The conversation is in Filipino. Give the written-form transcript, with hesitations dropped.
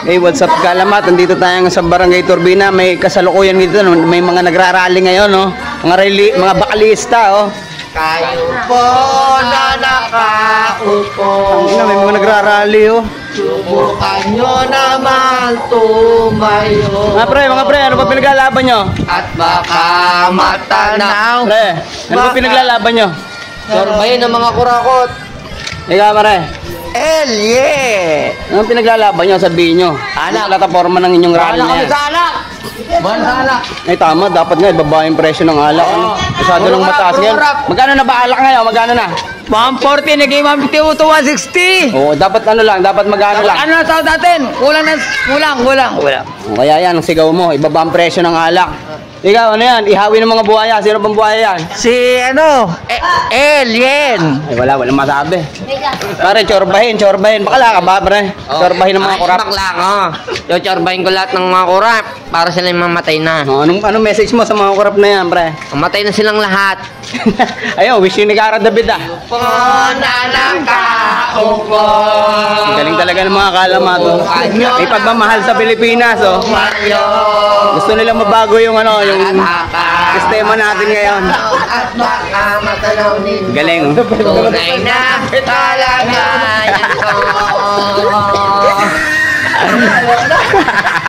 Hey, what's up Kalamat? Andito tayo sa Barangay Turbina. May kasalukuyan dito. No? May mga nagrarally ngayon. No? Mga bakalista. Oh. Kayo po na nakaupo. May mga nagrarally. Oh. Subukan nyo naman tumayo. Mga pre, ano pa pinaglalaban nyo? At baka matanaw. Pre, ano pa pinaglalaban nyo? Sorbayin ng mga kurakot. Ikaw pare. Yeah! Ano pinaglalaban nyo? Sabihin nyo. Ano plataforma ng inyong rally na yan? Bahala sa alak. Ay tama, dapat nga ibaba yung presyo ng alak. Ano? Masyado nang mataas ngayon. Magkano na ba alak ngayon? Magkano na? 140, naging 150 to 160. Oo, dapat ano lang, dapat magkano lang. Ano na sa natin? Kulang. Kaya yan, ang sigaw mo, ibaba ang presyo ng alak. Ikaw, ano yan? Ihawi ng mga buhaya. Sino bang buhaya yan? Si Alien. Ay, walang masabi. Pare, chorbahin. Bakala ka ba, pare? Chorbahin ng mga kurap. Bakla ko. Chorbahin ko lahat ng mga kurap para sila yung mamatay na. Anong message mo sa mga kurap na yan, pre? Mamatay na silang lahat. Ayaw, wish you ni Kara David ah. Galing talaga ng mga Kalamat. Oh. May pagmamahal sa Pilipinas. Oh. Gusto nila mabago yung yung sistema natin ngayon. Galing. Tunay na talaga yan.